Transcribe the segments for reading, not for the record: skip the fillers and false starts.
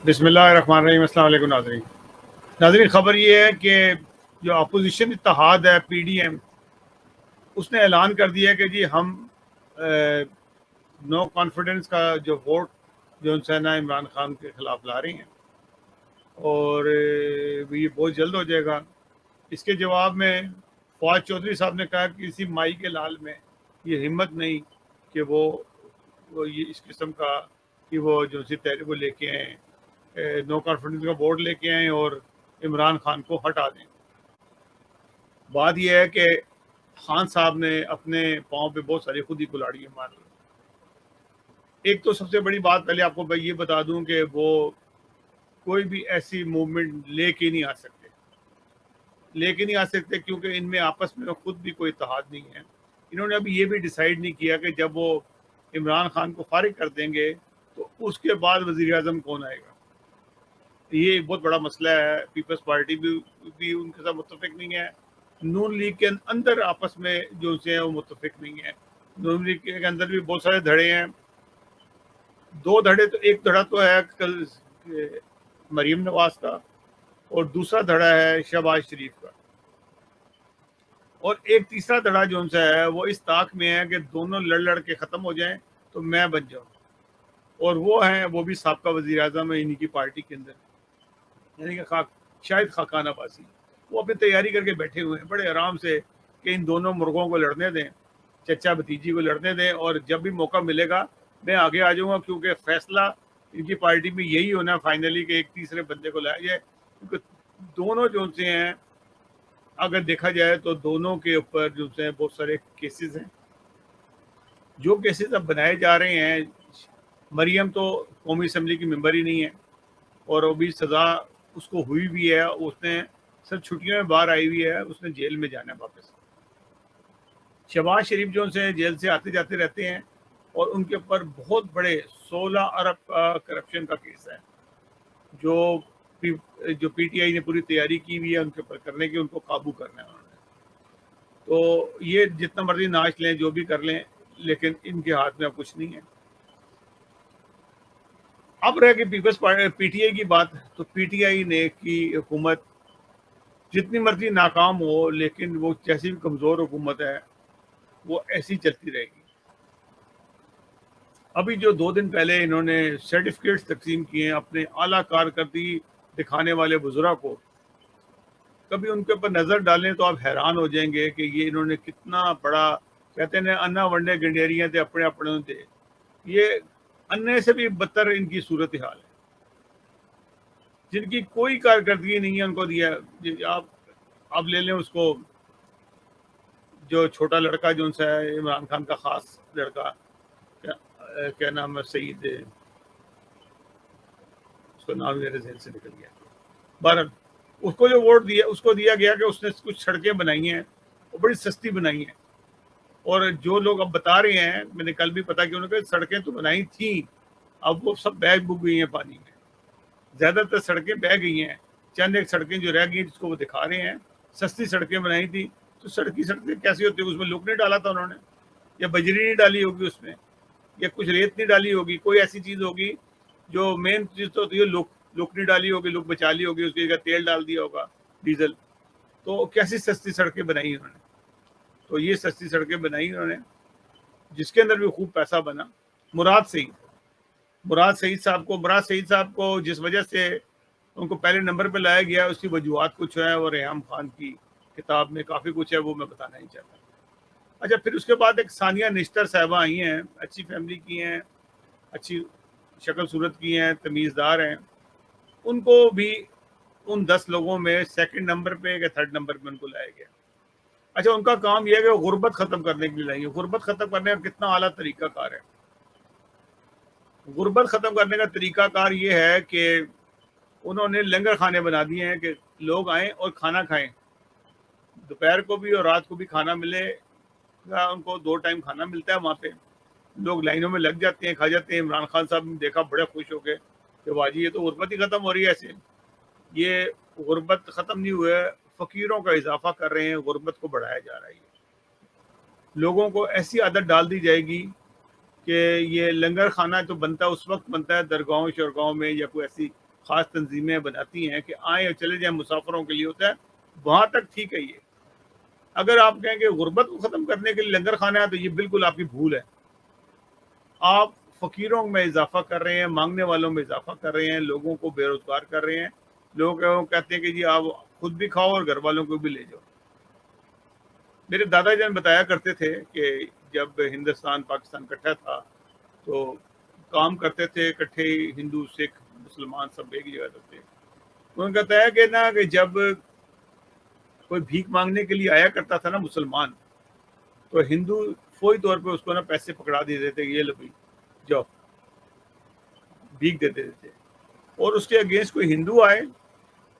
بسم اللہ الرحمن الرحیم۔ السلام علیکم ناظرین، خبر یہ ہے کہ جو اپوزیشن اتحاد ہے پی ڈی ایم، اس نے اعلان کر دیا کہ جی ہم نو کانفیڈنس کا جو ووٹ جو انسانہ عمران خان کے خلاف لا رہے ہیں، اور یہ بہت جلد ہو جائے گا۔ اس کے جواب میں فواد چودھری صاحب نے کہا کہ کسی مائی کے لال میں یہ ہمت نہیں کہ وہ یہ اس قسم کا کہ وہ جو سی تحریک کو لے کے آئیں، نو کانفیڈنس کا ووٹ لے کے آئیں اور عمران خان کو ہٹا دیں۔ بات یہ ہے کہ خان صاحب نے اپنے پاؤں پہ بہت ساری خود ہی کلاڑیاں مار لی۔ ایک تو سب سے بڑی بات پہلے آپ کو میں یہ بتا دوں کہ وہ کوئی بھی ایسی موومنٹ لے کے نہیں آ سکتے کیونکہ ان میں آپس میں خود بھی کوئی اتحاد نہیں ہے۔ انہوں نے ابھی یہ بھی ڈیسائیڈ نہیں کیا کہ جب وہ عمران خان کو فارغ کر دیں گے تو اس کے بعد وزیر اعظم کون آئے گا۔ یہ بہت بڑا مسئلہ ہے۔ پیپلز پارٹی بھی ان کے ساتھ متفق نہیں ہے، نون لیگ کے اندر آپس میں جو سے ہیں وہ متفق نہیں ہے۔ نون لیگ کے اندر بھی بہت سارے دھڑے ہیں، دو دھڑے، تو ایک دھڑا تو ہے کل مریم نواز کا، اور دوسرا دھڑا ہے شہباز شریف کا، اور ایک تیسرا دھڑا جو ان سے ہے وہ اس طاق میں ہے کہ دونوں لڑ کے ختم ہو جائیں تو میں بن جاؤں، اور وہ ہیں وہ بھی سابقہ وزیر اعظم ہے انہی کی پارٹی کے اندر، یعنی کہ شاید خاقان عباسی۔ وہ اپنی تیاری کر کے بیٹھے ہوئے ہیں بڑے آرام سے کہ ان دونوں مرغوں کو لڑنے دیں، چچا بھتیجی کو لڑنے دیں، اور جب بھی موقع ملے گا میں آگے آ جاؤں گا، کیونکہ فیصلہ ان کی پارٹی میں یہی ہونا ہے فائنلی کہ ایک تیسرے بندے کو لایا جائے، کیونکہ دونوں جو سے ہیں اگر دیکھا جائے تو دونوں کے اوپر جو سے بہت سارے کیسز ہیں، جو کیسز اب بنائے جا رہے ہیں۔ مریم تو قومی اسمبلی کی ممبر ہی نہیں ہے، اور وہ بھی سزا اس کو ہوئی بھی ہے، اس نے سر چھٹیوں میں باہر آئی ہوئی ہے، اس نے جیل میں جانا ہے واپس۔ شہباز شریف جو سے جیل سے آتے جاتے رہتے ہیں، اور ان کے اوپر بہت بڑے 16 ارب کا کرپشن کا کیس ہے، جو پی ٹی آئی نے پوری تیاری کی ہوئی ہے ان کے اوپر کرنے کی، ان کو قابو کرنا ہے انہوں نے۔ تو یہ جتنا مرضی ناچ لیں، جو بھی کر لیں، لیکن ان کے ہاتھ میں اب کچھ نہیں ہے۔ اب رہ کہ پیپلز پی ٹی آئی کی بات، تو پی ٹی آئی نے کی حکومت جتنی مرضی ناکام ہو، لیکن وہ جیسی بھی کمزور حکومت ہے وہ ایسی چلتی رہے گی۔ ابھی جو 2 دن پہلے انہوں نے سرٹیفکیٹس تقسیم کیے ہیں اپنے اعلیٰ کارکردگی دکھانے والے وزراء کو، کبھی ان کے اوپر نظر ڈالیں تو آپ حیران ہو جائیں گے کہ یہ انہوں نے کتنا بڑا، کہتے ہیں انا ونڈے گنڈیریاں تھے اپنے اپنے تھے، یہ انے سے بھی بدتر ان کی صورتحال ہے، جن کی کوئی کارکردگی نہیں ہے ان کو دیا۔ آپ لے لیں اس کو جو چھوٹا لڑکا جو ان سے ہے عمران خان کا خاص لڑکا، کیا نام ہے، سعید، اس کا نام میرے ذہن سے نکل گیا۔ بہرحال اس کو جو ووٹ دیا، اس کو دیا گیا کہ اس نے کچھ سڑکیں بنائی ہیں، وہ بڑی سستی بنائی ہیں، اور جو لوگ اب بتا رہے ہیں، میں نے کل بھی پتا کہ انہوں نے کہا سڑکیں تو بنائی تھیں، اب وہ سب بہہ ڈوب گئی ہیں پانی میں، زیادہ تر سڑکیں بہہ گئی ہیں، چند ایک سڑکیں جو رہ گئی ہیں جس کو وہ دکھا رہے ہیں سستی سڑکیں بنائی تھی۔ تو سڑکیں کیسی ہوتی ہے؟ اس میں لوک نہیں ڈالا تھا انہوں نے، یا بجری نہیں ڈالی ہوگی اس میں، یا کچھ ریت نہیں ڈالی ہوگی، کوئی ایسی چیز ہوگی جو مین چیز تو ہوتی ہے، لوک نہیں ڈالی ہوگی، لوک بچا لی ہوگی، اس کی جگہ تیل ڈال دیا ہوگا، ڈیزل۔ تو کیسی سستی سڑکیں بنائی انہوں نے؟ تو یہ سستی سڑکیں بنائی انہوں نے، جس کے اندر بھی خوب پیسہ بنا۔ مراد سعید صاحب کو جس وجہ سے ان کو پہلے نمبر پہ لایا گیا، اس کی وجوہات کچھ ہیں، اور ریحام خان کی کتاب میں کافی کچھ ہے، وہ میں بتانا نہیں چاہتا۔ اچھا، پھر اس کے بعد ایک ثانیہ نشتر صاحبہ آئی ہیں، اچھی فیملی کی ہیں، اچھی شکل صورت کی ہیں، تمیزدار ہیں، ان کو بھی ان 10 لوگوں میں سیکنڈ نمبر پہ یا تھرڈ نمبر پہ ان کو لایا گیا۔ اچھا، ان کا کام یہ ہے کہ وہ غربت ختم کرنے کے لیے لائیں گے۔ غربت ختم کرنے کا کتنا اعلیٰ طریقہ کار ہے۔ غربت ختم کرنے کا طریقہ کار یہ ہے کہ انہوں نے لنگر خانے بنا دیے ہیں کہ لوگ آئیں اور کھانا کھائیں، دوپہر کو بھی اور رات کو بھی کھانا ملے گا، ان کو 2 ٹائم کھانا ملتا ہے وہاں پہ، لوگ لائنوں میں لگ جاتے ہیں، کھا جاتے ہیں۔ عمران خان صاحب نے دیکھا بڑے خوش ہو گئے کہ واجی یہ تو غربت ہی ختم ہو رہی ہے۔ ایسے یہ غربت ختم نہیں ہوئے، فقیروں کا اضافہ کر رہے ہیں، غربت کو بڑھایا جا رہا ہے۔ لوگوں کو ایسی عادت ڈال دی جائے گی کہ یہ لنگر خانہ تو بنتا ہے، اس وقت بنتا ہے درگاہوں شرگاہوں میں یا کوئی ایسی خاص تنظیمیں بناتی ہیں کہ آئیں اور چلے جائیں، مسافروں کے لیے ہوتا ہے، وہاں تک ٹھیک ہے یہ. اگر آپ کہیں کہ غربت کو ختم کرنے کے لیے لنگر کھانا ہے تو یہ بالکل آپ کی بھول ہے. آپ فقیروں میں اضافہ کر رہے ہیں، مانگنے والوں میں اضافہ کر رہے ہیں، لوگوں کو بے روزگار کر رہے ہیں. لوگ کہتے ہیں کہ جی آپ خود بھی کھاؤ اور گھر والوں کو بھی لے جاؤ. میرے دادا جان بتایا کرتے تھے کہ جب ہندوستان پاکستان اکٹھا تھا تو کام کرتے تھے اکٹھے، ہندو سکھ مسلمان سب ایک جگہ تھے. انہوں نے بتایا کہ نا کہ جب کوئی بھیک مانگنے کے لیے آیا کرتا تھا نا مسلمان، تو ہندو فوری طور پہ اس کو نا پیسے پکڑا دیتے تھے، یہ لو بھائی جاؤ، بھیک دے دیتے تھے. اور اس کے اگینسٹ کوئی ہندو آئے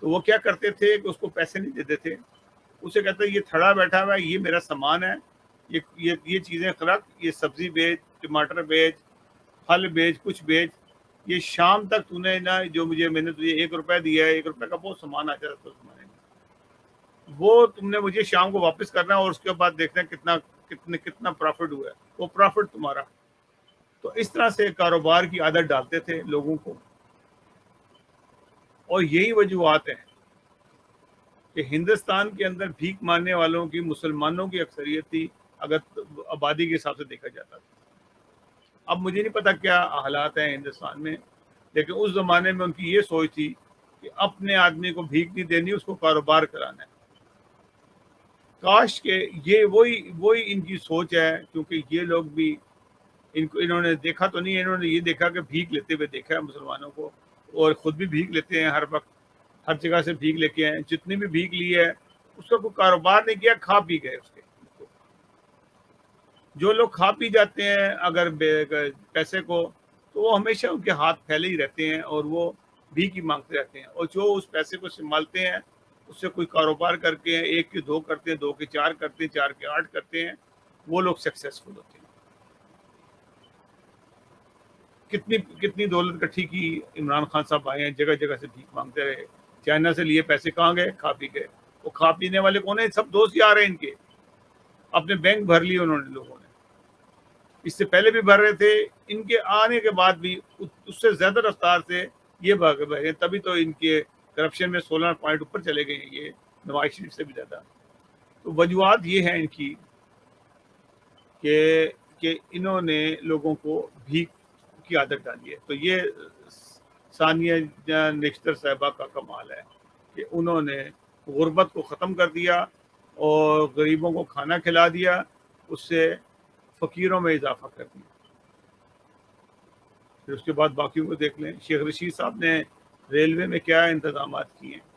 تو وہ کیا کرتے تھے کہ اس کو پیسے نہیں دیتے تھے. اسے کہتے یہ تھڑا بیٹھا ہوا ہے، یہ میرا سامان ہے، یہ چیزیں خرق، یہ سبزی بیچ، ٹماٹر بیچ، پھل بیچ، کچھ بیچ، یہ شام تک تو نے نا جو میں نے تجھے 1 روپے دیا ہے، 1 روپے کا بہت سامان آ جاتا ہے، وہ تم نے مجھے شام کو واپس کرنا ہے اور اس کے بعد دیکھنا کتنا پروفٹ ہوا ہے، وہ پروفٹ تمہارا. تو اس طرح سے کاروبار کی عادت ڈالتے تھے لوگوں کو. اور یہی وجوہات ہیں کہ ہندوستان کے اندر بھیک مانگنے والوں کی مسلمانوں کی اکثریت تھی اگر آبادی کے حساب سے دیکھا جاتا تھا. اب مجھے نہیں پتا کیا حالات ہیں ہندوستان میں، لیکن اس زمانے میں ان کی یہ سوچ تھی کہ اپنے آدمی کو بھیک نہیں دینی، اس کو کاروبار کرانا ہے. کاش کہ یہ وہی ان کی سوچ ہے، کیونکہ یہ لوگ بھی انہوں نے دیکھا تو نہیں ہے، انہوں نے یہ دیکھا کہ بھیک لیتے ہوئے دیکھا ہے مسلمانوں کو، اور خود بھی بھیک لیتے ہیں ہر وقت، ہر جگہ سے بھیک لے کے آئے. جتنی بھی بھیک لی ہے اس کا کوئی کاروبار نہیں کیا، کھا پی گئے اس کے. جو لوگ کھا پی جاتے ہیں اگر پیسے کو، تو وہ ہمیشہ ان کے ہاتھ پھیلے ہی رہتے ہیں اور وہ بھیک ہی مانگتے رہتے ہیں. اور جو اس پیسے کو سنبھالتے ہیں اس سے کوئی کاروبار کر کے 1 کے 2 کرتے ہیں، 2 کے 4 کرتے ہیں، 4 کے 8 کرتے ہیں، وہ لوگ سکسیسفل ہوتے ہیں. کتنی دولت کٹھی کی عمران خان صاحب آئے ہیں، جگہ جگہ سے بھیک مانگتے رہے. چائنا سے لیے پیسے کہاں گئے؟ کھا پی گئے. وہ کھا پینے والے کون ہیں؟ سب دوست یار ہیں ان کے، اپنے بینک بھر لیے انہوں نے، لوگوں نے اس سے پہلے بھی بھر رہے تھے، ان کے آنے کے بعد بھی اس سے زیادہ رفتار سے یہ بھرے. تبھی تو ان کے کرپشن میں 16 پوائنٹ اوپر چلے گئے ہیں یہ نواز شریف سے بھی زیادہ. تو وجوہات یہ ہیں ان کی کہ انہوں نے لوگوں کو بھیک کی عادت ڈالی ہے. تو یہ ثانیہ نشتر صاحبہ کا کمال ہے کہ انہوں نے غربت کو ختم کر دیا اور غریبوں کو کھانا کھلا دیا، اس سے فقیروں میں اضافہ کر دیا. پھر اس کے بعد باقیوں کو دیکھ لیں. شیخ رشید صاحب نے ریلوے میں کیا انتظامات کیے ہیں.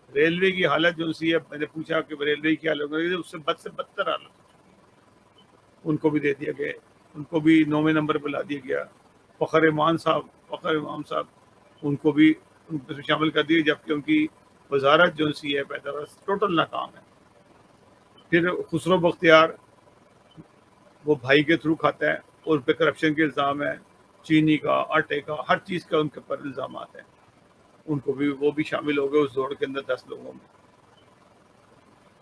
ریلوے کی حالت جو سی ہے، میں نے پوچھا کہ ریلوے کی حالت اس سے بدتر حالت، ان کو بھی دے دیا گیا، ان کو بھی 9ویں نمبر پہ لا دیا گیا. فخر امام صاحب ان کو بھی شامل کر دیے، جبکہ ان کی وزارت جو سی ہے پیداوار ٹوٹل ناکام ہے. پھر خسرو بختیار وہ بھائی کے تھرو کھاتا ہے اور ان پہ کرپشن کے الزام ہے، چینی کا، آٹے کا، ہر چیز کا ان کے پر الزامات ہیں. ان کو بھی وہ بھی شامل ہو گئے اس دوڑ کے اندر 10 لوگوں میں.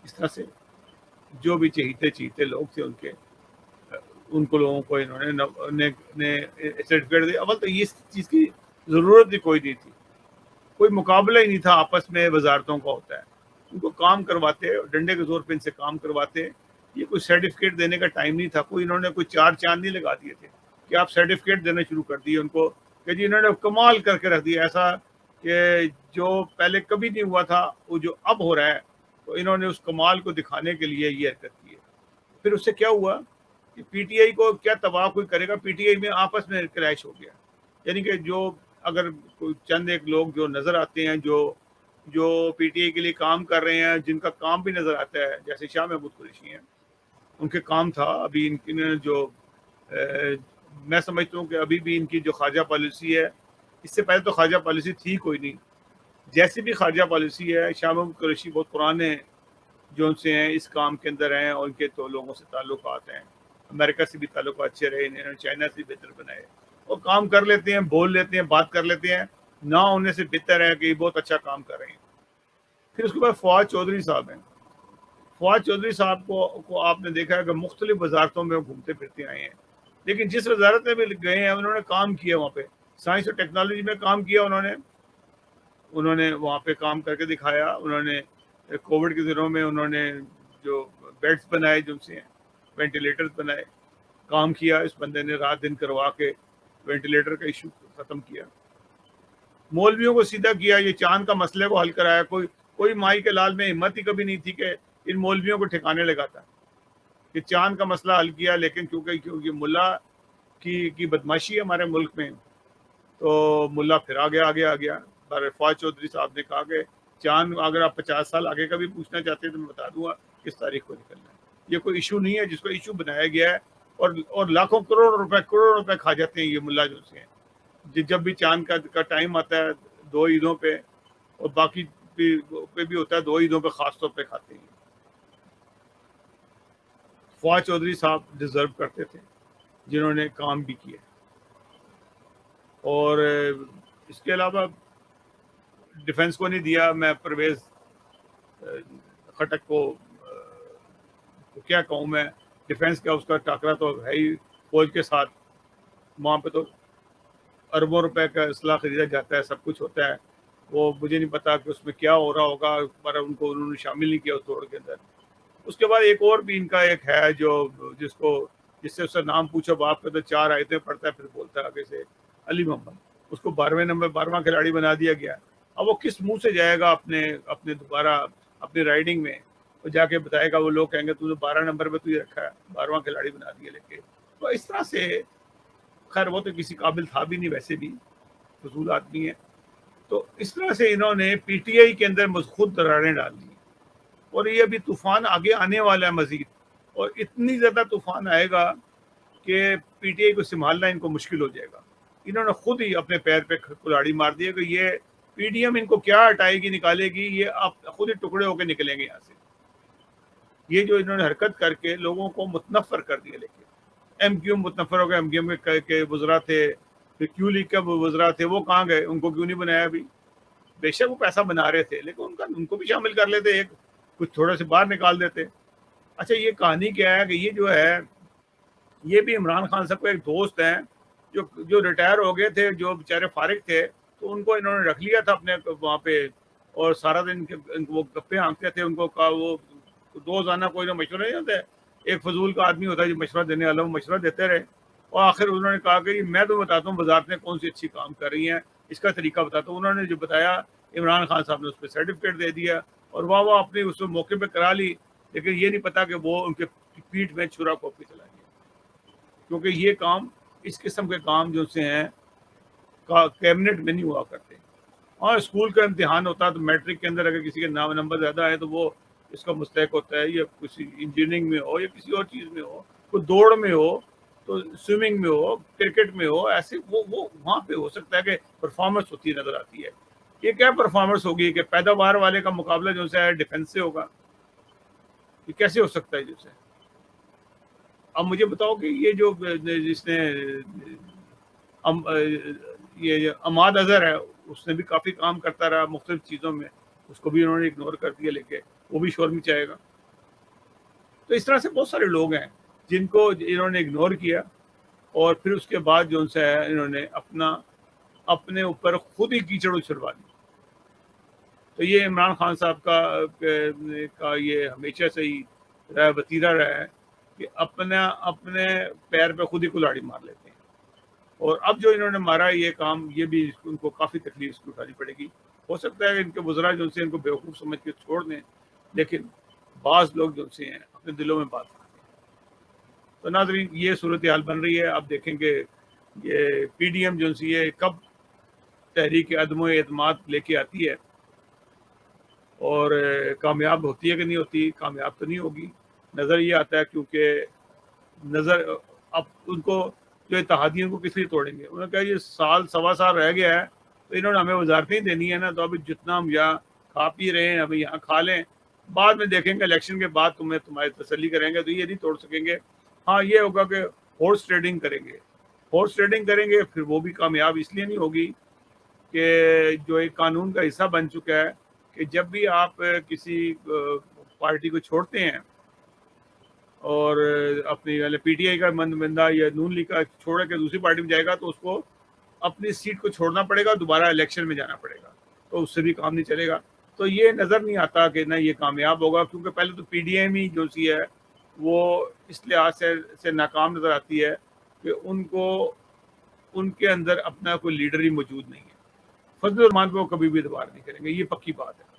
اس طرح سے جو بھی چہیتے لوگ تھے ان کو لوگوں کو انہوں نے سرٹیفکیٹ دیا. اول تو یہ چیز کی ضرورت بھی کوئی نہیں تھی، کوئی مقابلہ ہی نہیں تھا آپس میں وزارتوں کا ہوتا ہے. ان کو کام کرواتے، ڈنڈے کے زور پہ ان سے کام کرواتے. یہ کوئی سرٹیفکیٹ دینے کا ٹائم نہیں تھا. انہوں نے کوئی 4 چاند نہیں لگا دیے تھے کہ آپ سرٹیفکیٹ دینا شروع کر دیے ان کو کہ جی انہوں نے کمال کر کے رکھ دیا ایسا کہ جو پہلے کبھی نہیں ہوا تھا وہ جو اب ہو رہا ہے. تو انہوں نے اس کمال کو دکھانے کے لیے یہ حرکت کی ہے. پھر اس سے کیا ہوا کہ پی ٹی آئی کو کیا تباہ کوئی کرے گا. پی ٹی آئی میں آپس میں کریش ہو گیا. یعنی کہ جو اگر کوئی چند ایک لوگ جو نظر آتے ہیں جو پی ٹی آئی کے لیے کام کر رہے ہیں، جن کا کام بھی نظر آتا ہے، جیسے شاہ محمود قریشی ہیں، ان کے کام تھا. ابھی ان نے جو میں سمجھتا ہوں کہ ابھی بھی ان کی جو خارجہ پالیسی ہے، اس سے پہلے تو خارجہ پالیسی تھی کوئی نہیں، جیسی بھی خارجہ پالیسی ہے، شاہ محمود قریشی بہت پرانے جو ان سے ہیں اس کام کے اندر ہیں، اور ان کے تو لوگوں سے تعلقات ہیں. امریکہ سے بھی تعلقات اچھے رہے، انہوں نے چائنا سے بہتر بنائے. وہ کام کر لیتے ہیں، بول لیتے ہیں، بات کر لیتے ہیں، نہ ہونے سے بہتر ہے کہ یہ بہت اچھا کام کر رہے ہیں. پھر اس کے بعد فواد چودھری صاحب ہیں. فواد چودھری صاحب کو آپ نے دیکھا ہے کہ مختلف وزارتوں میں گھومتے پھرتے آئے ہیں، لیکن جس وزارت میں بھی گئے ہیں انہوں نے کام کیا، وہاں پہ سائنس اور ٹیکنالوجی میں کام کیا انہوں نے، انہوں نے وہاں پہ کام کر کے دکھایا. انہوں نے کووڈ کے دنوں میں انہوں نے جو بیڈس بنائے جن سے وینٹیلیٹرز بنائے, کام کیا. اس بندے نے رات دن کروا کے وینٹیلیٹر کا ایشو ختم کیا. مولویوں کو سیدھا کیا, یہ چاند کا مسئلے کو حل کرایا. کوئی مائی کے لال میں ہمت ہی کبھی نہیں تھی کہ ان مولویوں کو ٹھکانے لگاتا کہ چاند کا مسئلہ حل کیا. لیکن کیونکہ ملا کی بدماشی ہے ہمارے ملک میں, تو ملا پھر آ گیا. فواد چودھری صاحب نے کہا کہ چاند اگر آپ 50 سال آگے کا بھی پوچھنا چاہتے ہیں تو میں بتا دوں گا کس تاریخ کو نکلنا ہے. یہ کوئی ایشو نہیں ہے جس کو ایشو بنایا گیا ہے, اور لاکھوں کروڑ روپے کھا جاتے ہیں یہ ملا جو سے ہیں. جب بھی چاند کا ٹائم آتا ہے 2 عیدوں پہ, اور باقی پہ بھی ہوتا ہے 2 عیدوں پہ خاص طور پہ کھاتے ہیں. فواد چودھری صاحب ڈیزرو کرتے تھے جنہوں نے کام بھی کیا. اور اس کے علاوہ ڈیفنس کو نہیں دیا. میں پرویز خٹک کو کیا کہوں, میں ڈیفنس کا اس کا ٹاکرا تو ہے ہی فوج کے ساتھ. وہاں پہ تو اربوں روپے کا اسلحہ خریدا جاتا ہے, سب کچھ ہوتا ہے. وہ مجھے نہیں پتا کہ اس میں کیا ہو رہا ہوگا, پر انہوں نے شامل نہیں کیا اس دوڑ کے اندر. اس کے بعد ایک اور بھی ان کا ایک ہے جو جس سے اس کا نام پوچھو باپ کا تو 4 آیتیں پڑھتا ہے پھر بولتا ہے آگے سے, علی محمد. اس کو 12واں کھلاڑی بنا دیا گیا. اب وہ کس منہ سے جائے گا اپنے دوبارہ اپنی رائڈنگ میں, وہ جا کے بتائے گا, وہ لوگ کہیں گے تو 12 نمبر پہ تو یہ رکھا ہے, 12واں کھلاڑی بنا دیا لے کے. تو اس طرح سے خیر وہ تو کسی قابل تھا بھی نہیں, ویسے بھی فضول آدمی ہے. تو اس طرح سے انہوں نے پی ٹی آئی کے اندر خود دراڑیں ڈال دی. اور یہ ابھی طوفان آگے آنے والا ہے مزید, اور اتنی زیادہ طوفان آئے گا کہ پی ٹی آئی کو سنبھالنا ان کو مشکل ہو جائے گا. انہوں نے خود ہی اپنے پیر پہ کلاڑی مار دی کہ یہ پی ڈی ایم ان کو کیا ہٹائے گی, نکالے گی, یہ آپ خود ہی ٹکڑے ہو کے نکلیں گے یہاں سے. یہ جو انہوں نے حرکت کر کے لوگوں کو متنفر کر دیا. لیکن ایم کیو متنفر ہو گئے. ایم کیو کے وزراء تھے, پھر کیو لیگ کے وزراء تھے, وہ کہاں گئے؟ ان کو کیوں نہیں بنایا ابھی؟ بے شک وہ پیسہ بنا رہے تھے, لیکن ان کو بھی شامل کر لیتے, ایک کچھ تھوڑے سے باہر نکال دیتے. اچھا یہ کہانی کیا ہے کہ یہ جو ہے یہ بھی عمران خان صاحب کا ایک دوست ہیں جو ریٹائر ہو گئے تھے, جو بیچارے فارغ تھے, تو ان کو انہوں نے رکھ لیا تھا اپنے وہاں پہ, اور سارا دن وہ گپے ہانکتے تھے. ان کو وہ روزانہ کوئی نہ مشورہ نہیں ہوتا ہے, ایک فضول کا آدمی ہوتا ہے جو مشورہ دینے والا, وہ مشورہ دیتے رہے. اور آخر انہوں نے کہا کہ میں تو بتاتا ہوں وزارتیں کون سی اچھی کام کر رہی ہیں, اس کا طریقہ بتاتا ہوں. انہوں نے جو بتایا عمران خان صاحب نے اس پہ سرٹیفکیٹ دے دیا, اور واہ اپنی اس موقع پہ کرا لی. لیکن یہ نہیں پتا کہ وہ ان کے پیٹھ میں چھرا کاپی چلا گیا, کیونکہ یہ کام اس قسم کے کام جو سے ہیں کیبنٹ میں نہیں ہوا کرتے. اور اسکول کا امتحان ہوتا ہے تو میٹرک کے اندر اگر کسی کے نمبر زیادہ ہے تو وہ اس کا مستحق ہوتا ہے, یا کسی انجینئرنگ میں ہو یا کسی اور چیز میں ہو, کوئی دوڑ میں ہو, تو سوئمنگ میں ہو, کرکٹ میں ہو, ایسے وہ وہاں پہ ہو سکتا ہے کہ پرفارمنس ہوتی نظر آتی ہے. یہ کیا پرفارمنس ہوگی کہ پیداوار والے کا مقابلہ جو ہے ڈیفنس سے ہوگا؟ یہ کیسے ہو سکتا ہے جیسے؟ اب مجھے بتاؤ کہ یہ جو جس نے یہ عماد اظہر ہے, اس نے بھی کافی کام کرتا رہا مختلف چیزوں میں, اس کو بھی انہوں نے اگنور کر دیا, لے کے وہ بھی شور مچائے گا. تو اس طرح سے بہت سارے لوگ ہیں جن کو انہوں نے اگنور کیا, اور پھر اس کے بعد جو ان سے ہے انہوں نے اپنے اوپر خود ہی کیچڑ اچھلوا دی. تو یہ عمران خان صاحب کا یہ ہمیشہ سے ہی وتیرہ رہا ہے کہ اپنے پیر پہ خود ہی کلاڑی مار لیتے ہیں. اور اب جو انہوں نے مارا یہ کام, یہ بھی ان کو کافی تکلیف اس کی اٹھانی پڑے گی. ہو سکتا ہے کہ ان کے وزراء جو سے ان کو بیوقوف سمجھ کے چھوڑ دیں, لیکن بعض لوگ جو سے ہیں اپنے دلوں میں بات رکھتے ہیں. تو ناظرین یہ صورتحال بن رہی ہے. اب دیکھیں کہ یہ پی ڈی ایم جو سی ہے کب تحریک عدم و اعتماد لے کے آتی ہے, اور کامیاب ہوتی ہے کہ نہیں ہوتی. کامیاب تو نہیں ہوگی, نظر یہ آتا ہے, کیونکہ اب ان کو جو اتحادیوں کو کس لیے توڑیں گے؟ انہوں نے کہا یہ سوا سال رہ گیا ہے, تو انہوں نے ہمیں وزارتیں دینی ہے نا, تو ابھی جتنا ہم یہاں کھا پی رہے ہیں ابھی یہاں کھا لیں, بعد میں دیکھیں گے الیکشن کے بعد تمہاری تسلی کریں گے. تو یہ نہیں توڑ سکیں گے. ہاں یہ ہوگا کہ ہارس ٹریڈنگ کریں گے, پھر وہ بھی کامیاب اس لیے نہیں ہوگی کہ جو ایک قانون کا حصہ بن چکا ہے کہ جب بھی آپ کسی پارٹی کو چھوڑتے ہیں اور اپنی پی ٹی آئی کا بندہ یا نون لیگ کا چھوڑ کے دوسری پارٹی میں جائے گا, تو اس کو اپنی سیٹ کو چھوڑنا پڑے گا, دوبارہ الیکشن میں جانا پڑے گا. تو اس سے بھی کام نہیں چلے گا. تو یہ نظر نہیں آتا کہ نہ یہ کامیاب ہوگا, کیونکہ پہلے تو پی ڈی ایم ہی جو سی ہے وہ اس لحاظ سے ناکام نظر آتی ہے کہ ان کے اندر اپنا کوئی لیڈر ہی موجود نہیں ہے. فضل الرحمان پہ وہ کبھی بھی اعتبار نہیں کریں گے, یہ پکی بات ہے.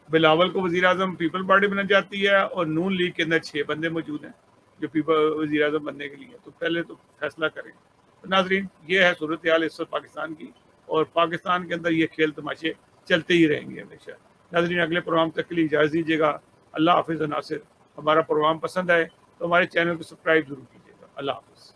بلاول کو وزیر اعظم پیپل پارٹی بنا جاتی ہے اور نون لیگ کے اندر 6 بندے موجود ہیں جو وزیر اعظم بننے کے لیے, تو پہلے تو فیصلہ کریں. ناظرین, یہ ہے صورتحال اس وقت پاکستان کی, اور پاکستان کے اندر یہ کھیل تماشے چلتے ہی رہیں گے ہمیشہ. ناظرین, اگلے پروگرام تک کے لیے اجازت دیجیے گا. اللہ حافظ. ناصر, ہمارا پروگرام پسند آئے تو ہمارے چینل کو سبسکرائب ضرور کیجیے گا. اللہ حافظ.